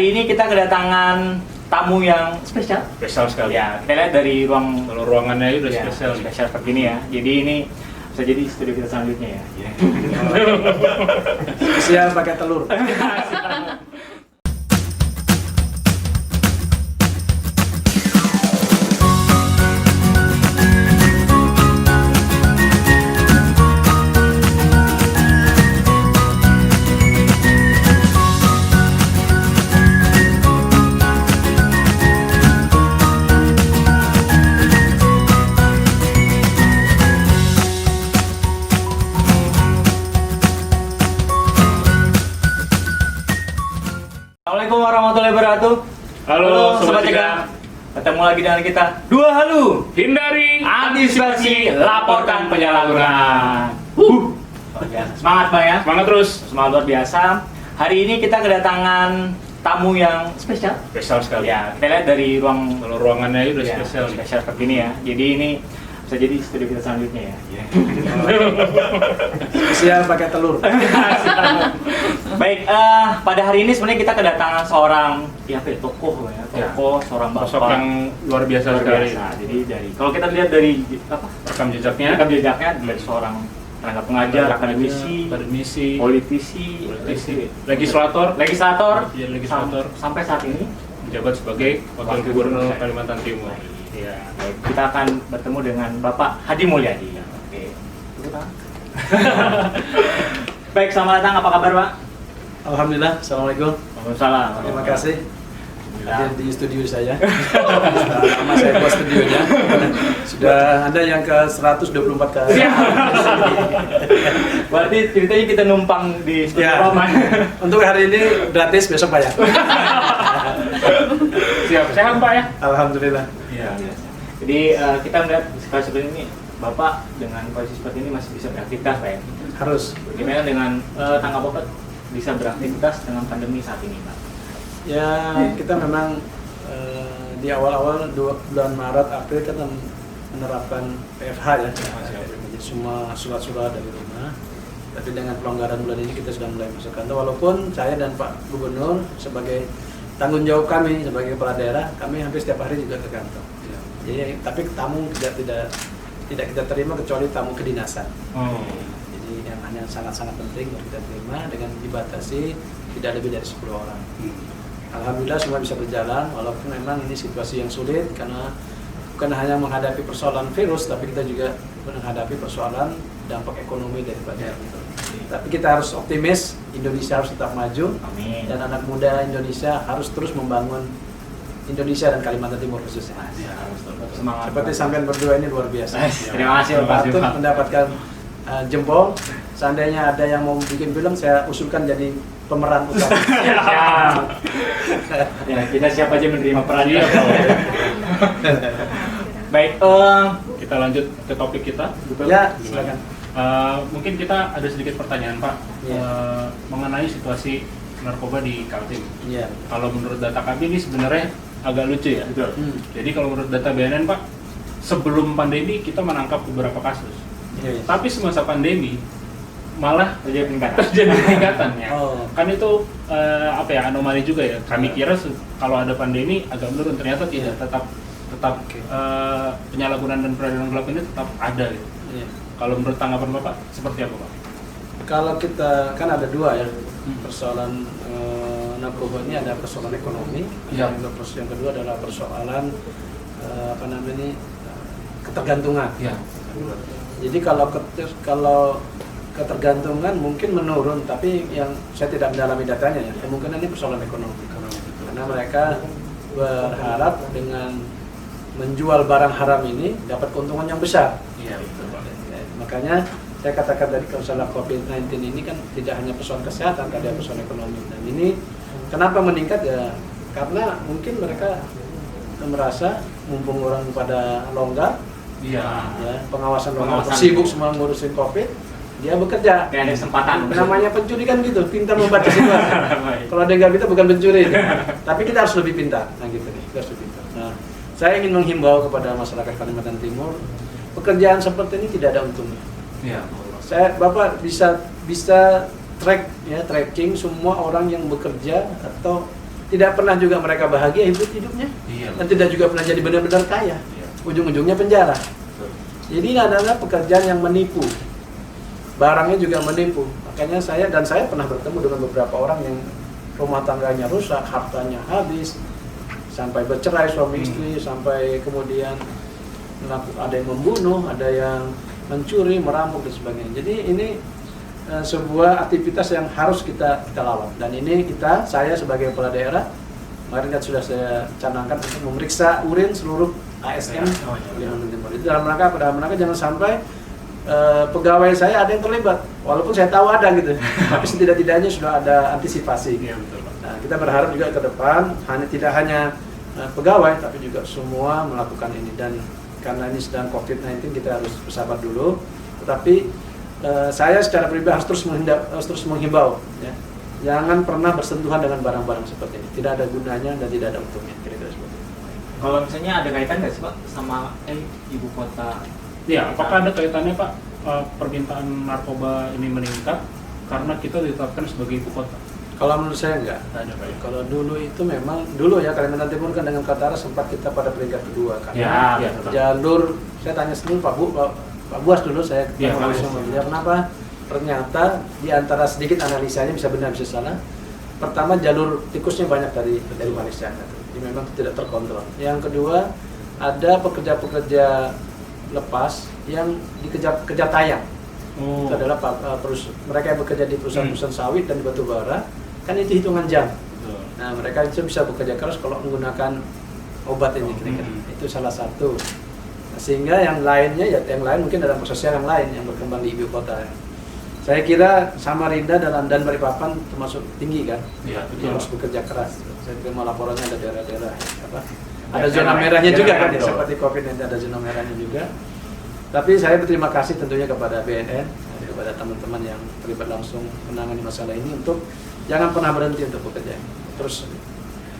Hari ini kita kedatangan tamu yang spesial. Spesial sekali. Ya, kita lihat dari Kalau ruangannya udah ya, spesial. spesial seperti ini ya. Jadi ini bisa jadi studio kita selanjutnya ya. Spesial pakai telur. Assalamualaikum warahmatullahi wabarakatuh. Halo, Sobat Cegah. Ketemu lagi dengan kita. Dua halu. Hindari Antisipasi, laporkan penyalahgunaan. Semangat Bang ya. Semangat terus. Semangat luar biasa. Hari ini kita kedatangan tamu yang spesial. Spesial sekali. Ya, kita lihat dari Kalau ruangannya udah ya, spesial. spesial seperti ini ya. Jadi ini bisa jadi studio kita selanjutnya ya. Spesial pakai telur. Baik, pada hari ini sebenarnya kita kedatangan seorang tokoh ya, seorang bapak Sosok yang luar biasa luar sekali. biasa. Jadi kalau kita lihat dari Rekam jejaknya. rekam jejaknya dari seorang tenaga pengajar, akademisi, politisi, legislator, legislator, Ya, legislator. sampai saat ini. menjabat sebagai Wakil Gubernur Kalimantan Timur. Ya, baik. Kita akan bertemu dengan Bapak Hadi Mulyadi. Oke. Tepuk tangan. Baik, selamat datang. Apa kabar, Pak? Alhamdulillah, assalamualaikum. Waalaikumsalam. Terima kasih Alhamdulillah. hadir di studio saya. Sudah lama saya buat studionya. Sudah ada yang ke 124 kali. Berarti ceritanya kita numpang di studio Ya. Roman. Untuk hari ini gratis, besok bayar. Siap, sehat Pak ya? Alhamdulillah. Iya. Jadi kita melihat sekali seperti ini, Bapak dengan kondisi seperti ini masih bisa beraktivitas, Pak ya. Harus. Bagaimana dengan tangga Bapak bisa beraktivitas dengan pandemi saat ini, Pak? Ya, kita memang di awal-awal bulan Maret, April kita menerapkan PFH ya. Jadi semua surat-surat dari rumah. Tapi dengan pelonggaran bulan ini kita sudah mulai masuk kantor. Walaupun saya dan Pak Gubernur sebagai tanggung jawab kami sebagai kepala daerah, kami hampir setiap hari juga ke kantor. Jadi tapi tamu tidak kita terima kecuali tamu kedinasan. Oh. Jadi yang hanya sangat-sangat penting baru kita terima dengan dibatasi tidak lebih dari 10 orang. Alhamdulillah semua bisa berjalan walaupun memang ini situasi yang sulit karena bukan hanya menghadapi persoalan virus tapi kita juga menghadapi persoalan dampak ekonomi daripada itu. Tapi kita harus optimis, Indonesia harus tetap maju. Amin. Dan anak muda Indonesia harus terus membangun Indonesia dan Kalimantan Timur khususnya. Ya, harus tetap semangat. Seperti sampean berdua ini luar biasa. Terima kasih, Pak. Patut mendapatkan jempol. Seandainya ada yang mau bikin film, saya usulkan jadi pemeran utama. Siap. Ya, kita siap aja menerima peran Iya, itu. Baik, Kita lanjut ke topik kita. Ya, silakan. Mungkin kita ada sedikit pertanyaan Pak. Iya. Mengenai situasi narkoba di Kaltim. Iya. Kalau menurut data kami ini sebenarnya agak lucu ya. betul. Jadi kalau menurut data BNN Pak, sebelum pandemi kita menangkap beberapa kasus. Iya. Tapi semasa pandemi malah Terjadi peningkatan. terjadi peningkatan ya. Oh. Kan itu anomali juga ya. Kami kira kalau ada pandemi agak menurun, ternyata tidak, tetap Oke. penyalahgunaan dan peredaran gelap ini tetap ada gitu. Iya. Kalau menurut tanggapan Bapak seperti apa Pak? Kalau kita kan ada dua ya persoalan narkoba ini, ada persoalan ekonomi, Iya. yang kedua adalah persoalan ketergantungan. Iya. Jadi kalau ketergantungan mungkin menurun, tapi yang saya tidak mendalami datanya ya, kemungkinan ini persoalan ekonomi. Karena mereka berharap dengan menjual barang haram ini dapat keuntungan yang besar. Iya, betul Pak. Makanya saya katakan tadi masalah COVID-19 ini kan tidak hanya persoalan kesehatan, tapi ada persoalan ekonomi. Dan ini kenapa meningkat ya? Karena mungkin mereka merasa mumpung orang pada longgar, Iya. ya, pengawasan longgar, Pengawasan. sibuk semua ngurusin COVID, dia bekerja. Kayak ada kesempatan. Namanya pencuri kan gitu, pintar membaca situasi. Kalau ada yang nggak pintar bukan pencuri, tapi kita harus lebih pintar. Nah gitu nih, kita harus lebih pintar. Nah, saya ingin menghimbau kepada masyarakat Kalimantan Timur, pekerjaan seperti ini tidak ada untungnya. Iya. Bapak bisa tracking semua orang yang bekerja atau tidak pernah juga mereka bahagia hidupnya, Iya. dan tidak juga pernah jadi benar-benar kaya. Iya. Ujung-ujungnya penjara. Jadi ini adalah pekerjaan yang menipu, barangnya juga menipu. Makanya saya pernah bertemu dengan beberapa orang yang rumah tangganya rusak, hartanya habis, sampai bercerai suami istri, sampai kemudian ada yang membunuh, ada yang mencuri, merampok dan sebagainya. Jadi ini sebuah aktivitas yang harus kita lawan. Dan ini saya sebagai kepala daerah, kemarin kan sudah saya canangkan untuk memeriksa urin seluruh ASN Kalimantan Timur. Itu dalam rangka jangan sampai pegawai saya ada yang terlibat, walaupun saya tahu ada gitu, tapi setidak-tidaknya sudah ada antisipasi. Iya, betul, Pak. Nah, kita berharap juga ke depan tidak hanya pegawai, tapi juga semua melakukan ini. Dan karena ini sedang COVID-19, kita harus bersabar dulu. Tetapi saya secara pribadi harus terus menghimbau, ya. Jangan pernah bersentuhan dengan barang-barang seperti ini. Tidak ada gunanya dan tidak ada untungnya. Kira-kira seperti itu. Kalau misalnya ada kaitan nggak sih Pak sama ibu kota? Ya, apakah ada kaitannya Pak permintaan narkoba ini meningkat karena kita ditetapkan sebagai ibu kota? Kalau menurut saya enggak. Ada Pak ya? Kalau dulu itu memang ya Kalimantan Timur kan dengan Kaltara sempat kita pada peringkat kedua kan. Ya, Jalur saya tanya sendiri Pak Buas dulu saya Ya, ketemu langsung sama beliau, kenapa ternyata di antara sedikit analisanya bisa benar bisa salah. Pertama, jalur tikusnya banyak dari Malaysia, jadi memang tidak terkontrol. Yang kedua, ada pekerja-pekerja lepas yang dikejar tayang. Itu adalah mereka yang bekerja di perusahaan-perusahaan sawit dan di batu bara, kan itu hitungan jam. Nah, mereka itu bisa bekerja keras kalau menggunakan obat ini kira-kira. Itu salah satu. Nah, sehingga yang lain mungkin dalam proses yang lain yang berkembang di ibu kota. Saya kira Samarinda dan Balikpapan termasuk tinggi kan, harus bekerja keras. Saya terima laporannya ada daerah-daerah ada zona merahnya juga kan, ya, seperti COVID nanti ada zona merahnya juga. Tapi saya berterima kasih tentunya kepada BNN, kepada teman-teman yang terlibat langsung menangani masalah ini untuk jangan pernah berhenti untuk bekerja. Terus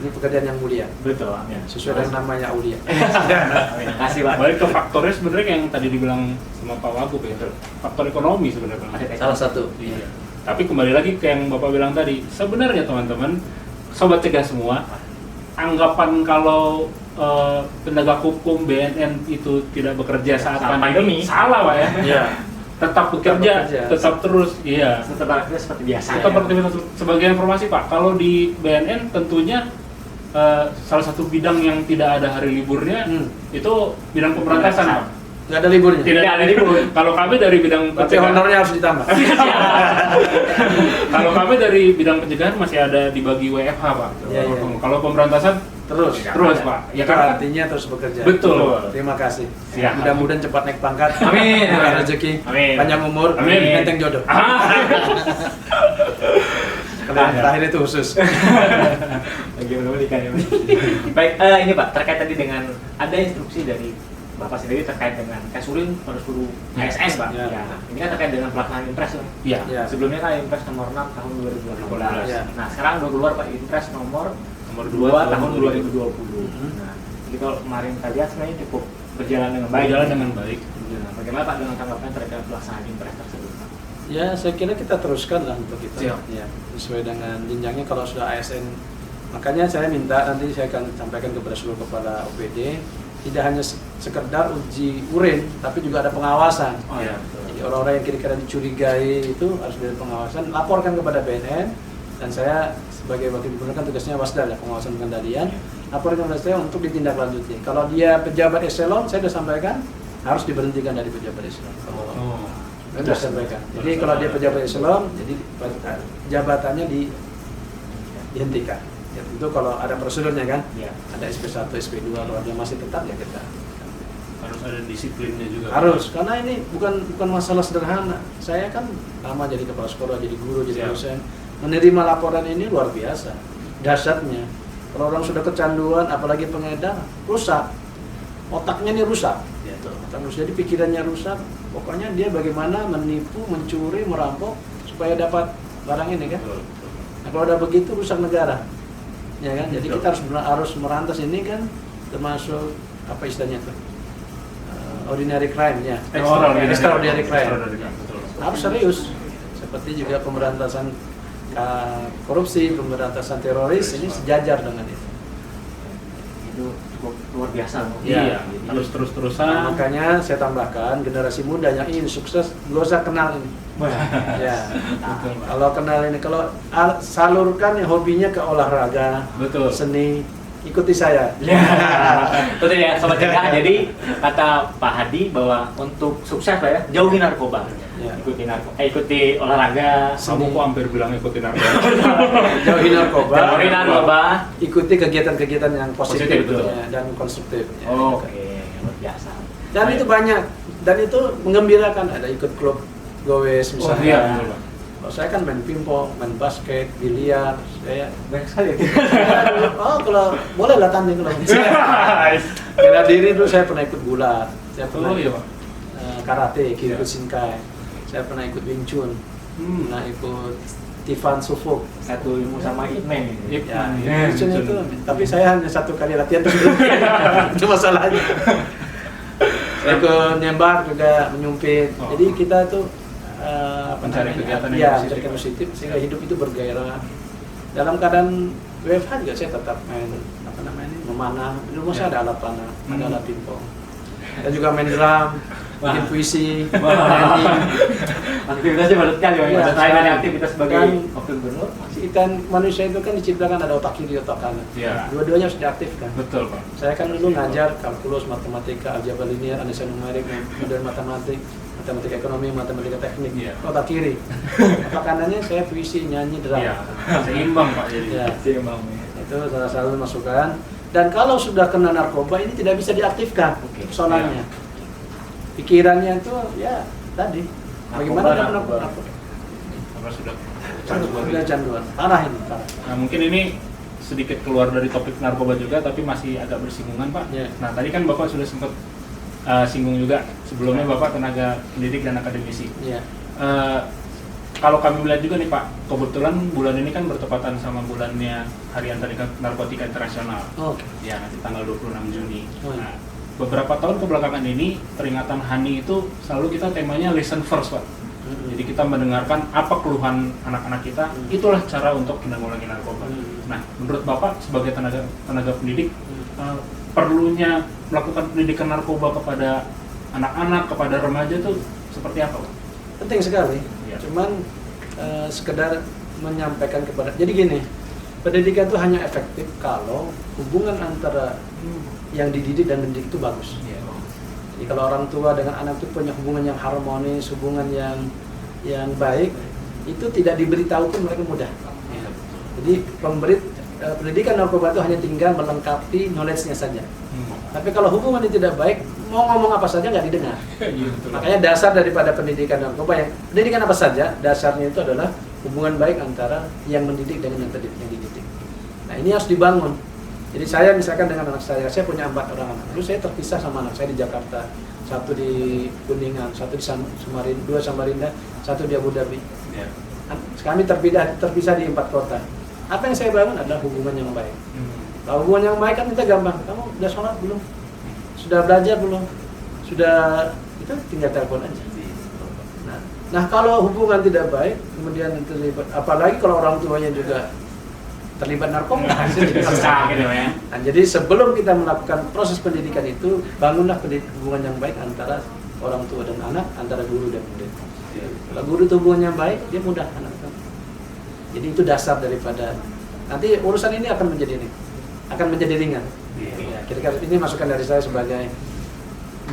ini pekerjaan yang mulia. Betul, amin. Sesuai dengan namanya aulia. Terima kasih Pak. Balik ke faktornya sebenarnya yang tadi dibilang sama Pak Wagub ya, faktor ekonomi sebenarnya. Salah satu. Iya. Tapi kembali lagi ke yang Bapak bilang tadi, sebenarnya teman-teman, sobat cegah semua, anggapan kalau penegak hukum BNN itu tidak bekerja saat pandemi, salah Pak ya. Iya. Tetap bekerja, tetap terus, iya. Tetap beraktivitas seperti biasa. Tetap beraktivitas. Sebagai informasi Pak, kalau di BNN tentunya salah satu bidang yang tidak ada hari liburnya itu bidang pemberantasan Pak. Nggak ada liburnya? Tidak ada libur. Kalau kami dari bidang tapi honornya harus ditambah. Kalau kami dari bidang pencegahan masih ada dibagi WFH Pak. Iya. Kalau pemberantasan terus Pak. Ya, karena artinya terus bekerja. Betul. Terima kasih. Siap. Mudah-mudahan cepat naik pangkat. Amin. Murah rezeki. Amin. Panjang umur. Amin. Menteng jodoh. Kalau yang terakhir itu khusus. Lagi menikah ya. Baik, ini Pak, terkait tadi dengan ada instruksi dari Bapak sendiri terkait dengan Kasurin harus guru ASN Pak. Ya. Ya. Ini kan terkait dengan pelaksanaan Impres Pak. Iya. Ya. Sebelumnya kan Impres nomor 6 tahun 2018. Ya. Nah, sekarang udah keluar Pak Impres nomor 2 tahun 2020. Nah, jadi kalau kemarin kita lihat sebenarnya cukup berjalan dengan baik. Nah, bagaimana Pak dengan tanggapan terkait pelaksanaan Impres tersebut Pak? Ya, saya kira kita teruskan lah untuk kita. Siap. Ya, sesuai dengan jenjangnya kalau sudah ASN. Makanya saya minta nanti saya akan sampaikan kepada seluruh kepala OPD, tidak hanya sekedar uji urin, tapi juga ada pengawasan. Oh, iya. Jadi orang-orang yang kira-kira dicurigai itu harus ada pengawasan, laporkan kepada BNN, dan saya sebagai wakil gubernur kan tugasnya Wasda ya, pengawasan pengendalian, laporkan kepada saya untuk ditindaklanjuti. Kalau dia pejabat eselon, saya sudah sampaikan harus diberhentikan dari pejabat eselon. Saya sudah sampaikan. Jadi kalau dia pejabat eselon, jadi jabatannya dihentikan. Ya, tentu kalau ada prosedurnya kan, Ya. ada SP1, SP2, kalau dia masih tetap ya kita Harus ada disiplinnya juga. harus, karena ini bukan masalah sederhana. Saya kan lama jadi kepala sekolah, jadi guru, jadi Siap. dosen, menerima laporan ini luar biasa, dahsyatnya. Kalau orang sudah kecanduan, apalagi pengedar, rusak, otaknya ini rusak. Ya, Terus jadi pikirannya rusak, pokoknya dia bagaimana menipu, mencuri, merampok supaya dapat barang ini kan. betul. Nah, kalau udah begitu rusak negara, ya kan. Jadi Betul. kita harus merantas ini kan, termasuk apa istilahnya tuh, ordinary crime ya, extraordinary crime. Betul. Harus serius. Seperti juga pemberantasan korupsi, pemberantasan teroris ini sejajar dengan itu. Itu cukup luar biasa loh. Iya, Jadi, harus Nah, terus-terusan. makanya saya tambahkan generasi muda yang ingin sukses gak usah kenal ini. Ya, Betul, Pak. kalau kenal ini, kalau salurkan hobinya ke olahraga, Betul. seni, ikuti saya. Ya, betul ya Sobat Cegah. Jadi kata Pak Hadi bahwa untuk sukses lah ya, jauhi narkoba. Ya. Ikuti olahraga, Kamu kok hampir bilang ikutin narkoba? Jauhi narkoba. jauhi narkoba. Ikuti kegiatan-kegiatan yang positif, Positif, betul. ya, dan konstruktif. Ya. Oke, luar biasa. Dan itu banyak, dan itu menggembirakan. Ada ikut klub gowes Oh misalnya. iya, betul, Pak. Kalau saya kan main pingpong, main basket, biliar, saya Banyak sekali. oh kalau boleh lah tanding kalau bela diri dulu saya pernah ikut gulat, saya pernah Oh iya, ikut, Pak. karate, Kyokushinkai, Iya. Shinkai, saya pernah ikut Wing Chun, Hmm. pernah ikut Tifan Sufuk. Satu ilmu sama Ip Man gitu. Ip Ya, Man, Wing Chun Wing itu, Chun. tapi saya hanya 1 kali latihan terus berhenti. Itu masalahnya. Saya ikut nembak juga, menyumpit. Oh. Jadi kita tuh Mencari kegiatan yang ya, positif. mencari kegiatan positif sehingga hidup itu bergairah. Dalam keadaan WFH juga saya tetap main memanah. Di rumah saya ada alat panah, ada alat pingpong. Dan juga main drum, bikin puisi, nyanyi. Aktivitasnya banyak sekali ya. Iya, Selain dari sekali. aktivitas sebagai Dan wakil gubernur, masih Kita manusia itu kan diciptakan ada otak kiri, otak kanan. Iya. Dua-duanya harus diaktifkan. Betul, Pak. Saya kan dulu ngajar kalkulus, matematika, aljabar linear, analisis numerik, model matematika ekonomi, matematika teknik. Iya. Otak kiri. Otak kanannya saya puisi, nyanyi, drum. Iya, seimbang, Pak, jadi. Ya, seimbang. itu salah satu masukan. Dan kalau sudah kena narkoba ini tidak bisa diaktifkan Oke. persoalannya. Pikirannya itu ya tadi. Bagaimana Narkoba, dengan narkoba. narkoba? Karena sudah Sudah canduan. Parah ini, parah. Nah, mungkin ini sedikit keluar dari topik narkoba juga, tapi masih agak bersinggungan, Pak. Iya. Nah, tadi kan Bapak sudah sempat singgung juga, sebelumnya Bapak tenaga pendidik dan akademisi. Iya. Kalau kami melihat juga nih Pak, kebetulan bulan ini kan bertepatan sama bulannya Hari Anti Narkotika Internasional. Oke. Ya, nanti tanggal 26 Juni. Oh, iya. Nah, beberapa tahun kebelakangan ini, peringatan HANI itu selalu kita temanya listen first, Pak. Jadi kita mendengarkan apa keluhan anak-anak kita, itulah cara untuk menanggulangi narkoba. Nah, menurut Bapak sebagai tenaga pendidik, perlunya melakukan pendidikan narkoba kepada anak-anak, kepada remaja itu seperti apa, Pak? Penting sekali. Iya. Cuman sekedar menyampaikan kepada. Jadi gini, pendidikan itu hanya efektif kalau hubungan antara yang dididik dan mendidik itu bagus. Iya. Jadi kalau orang tua dengan anak itu punya hubungan yang harmonis, hubungan yang baik, itu tidak diberitahu pun mereka mudah. Iya. Jadi pendidikan narkoba itu hanya tinggal melengkapi knowledge-nya saja. Tapi kalau hubungan itu tidak baik, mau ngomong apa saja nggak didengar. Iya, betul. Makanya dasar daripada pendidikan narkoba yang pendidikan apa saja, dasarnya itu adalah hubungan baik antara yang mendidik dengan yang dididik. Nah ini harus dibangun. Jadi saya misalkan dengan anak saya punya 4 orang anak. Dulu saya terpisah sama anak saya di Jakarta, 1 di Kuningan, 1 di Samarinda, 2 Samarinda, 1 di Abu Dhabi. Iya. Kami terpisah di 4 kota. Apa yang saya bangun adalah hubungan yang baik. Kalau hubungan yang baik kan kita gampang. Kamu udah sholat belum? Sudah belajar belum? Sudah itu tinggal telepon aja. Nah kalau hubungan tidak baik, kemudian terlibat, apalagi kalau orang tuanya juga terlibat narkoba, itu jadi Susah masalah. gitu ya. Nah, jadi sebelum kita melakukan proses pendidikan itu, bangunlah hubungan yang baik antara orang tua dan anak, antara guru dan murid. Kalau guru itu hubungannya baik, dia mudah anak. Jadi itu dasar daripada nanti urusan ini akan menjadi ringan. Ya, kira-kira ini masukan dari saya sebagai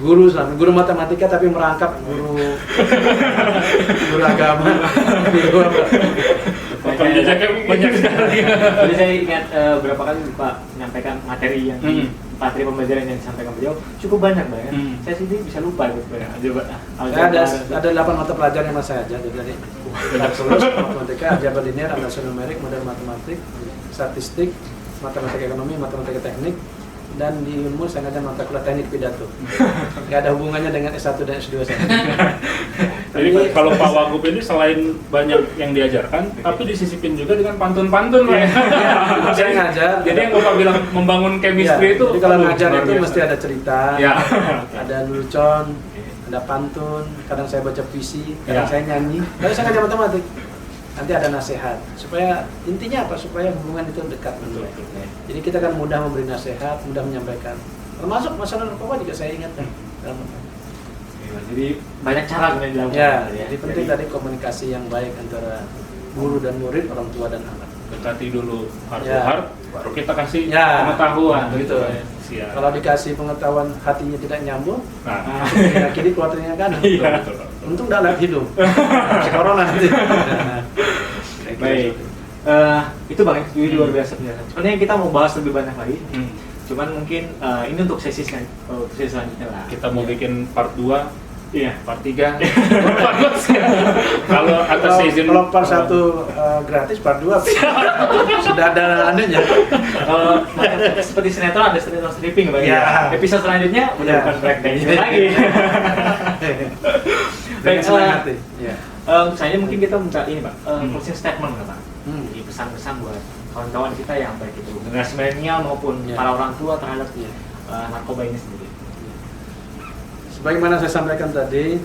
guru matematika tapi merangkap guru agama. Banyak sekali. Jadi saya ingat berapa kali Pak menyampaikan materi yang materi pembelajaran yang disampaikan beliau cukup banyak banget. Saya sendiri bisa lupa gitu Ada 8 mata pelajaran yang saya ajar dari kalkulus, matematika, aljabar linear, analisis numerik, model matematik, statistik, matematika ekonomi, matematika teknik, dan di ilmu saya ngajar mata kuliah teknik pidato. Nggak ada hubungannya dengan S1 dan S2 saya. Jadi kalau Pak Wagub ini selain banyak yang diajarkan, tapi disisipin juga dengan pantun-pantun, Pak. Saya ngajar. Jadi yang Bapak bilang membangun chemistry itu. Jadi kalau aduh, ngajar luar itu biasa. mesti ada cerita, Ya. ada lelucon, ada pantun. Kadang saya baca puisi, kadang Ya. saya nyanyi. Kadang saya ngajar matematik. nanti ada nasihat. Supaya intinya apa? Supaya hubungan itu dekat. Betul. Jadi kita kan mudah memberi nasihat, mudah menyampaikan. Termasuk masalah narkoba juga saya ingatkan. Jadi banyak cara sebenarnya dilakukan. Ya, jadi penting tadi komunikasi yang baik antara guru dan murid, orang tua dan anak. Dekati dulu heart to Ya. heart, baru kita kasih Ya. pengetahuan. Gitu. Siap. Kalau dikasih pengetahuan hatinya tidak nyambung, Nah, ya kiri keluar telinga kanan. Iya. betul. Untung tidak lihat hidung. Si corona nanti. Baik. Itu Bang itu luar biasa penjelasan. Sebenarnya kita mau bahas lebih banyak lagi. Cuman mungkin ini untuk sesi selanjutnya lah. Kita mau bikin part 2, Iya. part 3. Kalau atas izin Kalau part 1 gratis, part 2 sudah ada anunya. Kalau seperti sinetron ada sinetron stripping Bang. Iya. Episode selanjutnya udah Iya. bukan breakdance lagi. Dengan senang hati. Ya. Untuk saya mungkin kita minta ini Pak, closing statement nggak Pak? Jadi pesan-pesan buat kawan-kawan kita yang baik itu generasi milenial maupun Iya. para orang tua terhadap narkoba ini sendiri. Sebagaimana saya sampaikan tadi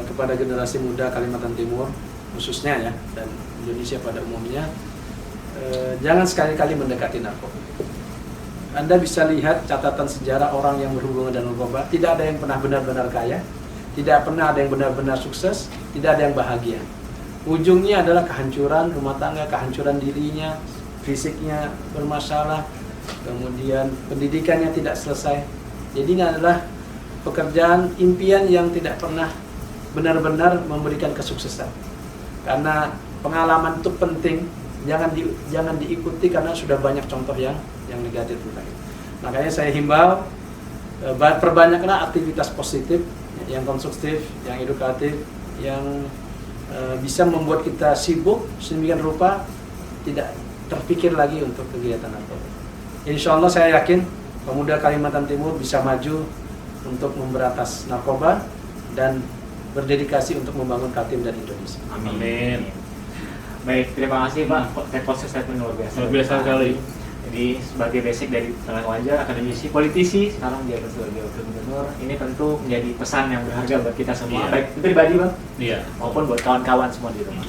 kepada generasi muda Kalimantan Timur khususnya ya dan Indonesia pada umumnya, jangan sekali-kali mendekati narkoba. Anda bisa lihat catatan sejarah orang yang berhubungan dengan narkoba, tidak ada yang pernah benar-benar kaya, tidak pernah ada yang benar-benar sukses, tidak ada yang bahagia. Ujungnya adalah kehancuran rumah tangga, kehancuran dirinya, fisiknya bermasalah, kemudian pendidikannya tidak selesai. Jadi ini adalah pekerjaan impian yang tidak pernah benar-benar memberikan kesuksesan. Karena pengalaman itu penting, jangan diikuti karena sudah banyak contoh yang negatif tentang itu. Makanya saya himbau perbanyaklah aktivitas positif, yang konstruktif, yang edukatif, yang bisa membuat kita sibuk sedemikian rupa tidak terpikir lagi untuk kegiatan narkoba. Insya Allah saya yakin pemuda Kalimantan Timur bisa maju untuk memberantas narkoba dan berdedikasi untuk membangun Kaltim dan Indonesia. Amin. Baik, terima kasih Pak. Closing statement luar biasa. Luar biasa sekali. Jadi sebagai basic dari tenaga wajar, akademisi, politisi, sekarang dia sebagai wakil gubernur, ini tentu menjadi pesan yang berharga buat kita semua, Iya. baik pribadi Bang, Iya. maupun buat kawan-kawan semua di rumah.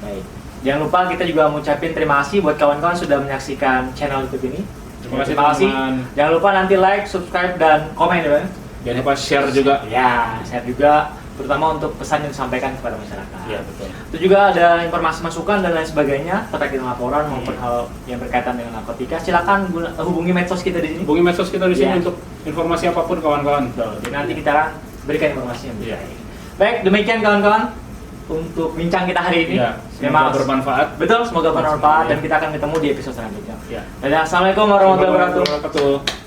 Baik, jangan lupa kita juga mengucapin terima kasih buat kawan-kawan sudah menyaksikan channel YouTube ini. Terima kasih teman-teman. Jangan lupa nanti like, subscribe, dan komen ya Bang. Jangan lupa share juga. Ya, share juga, terutama untuk pesan yang disampaikan kepada masyarakat. Iya, betul. Itu juga ada informasi masukan dan lain sebagainya terkait dengan laporan maupun hal yang berkaitan dengan narkotika. Silakan hubungi medsos kita di sini. Hubungi medsos kita di Iya. sini untuk informasi apapun kawan-kawan. Betul. Jadi nanti kita akan berikan informasi yang Iya. baik. Baik, demikian kawan-kawan untuk bincang kita hari ini. Iya, Terima semoga kasih. bermanfaat. Betul, semoga bermanfaat Iya. dan kita akan ketemu di episode selanjutnya. Ya. Dadah, assalamualaikum warahmatullahi wabarakatuh. Wabarakatuh.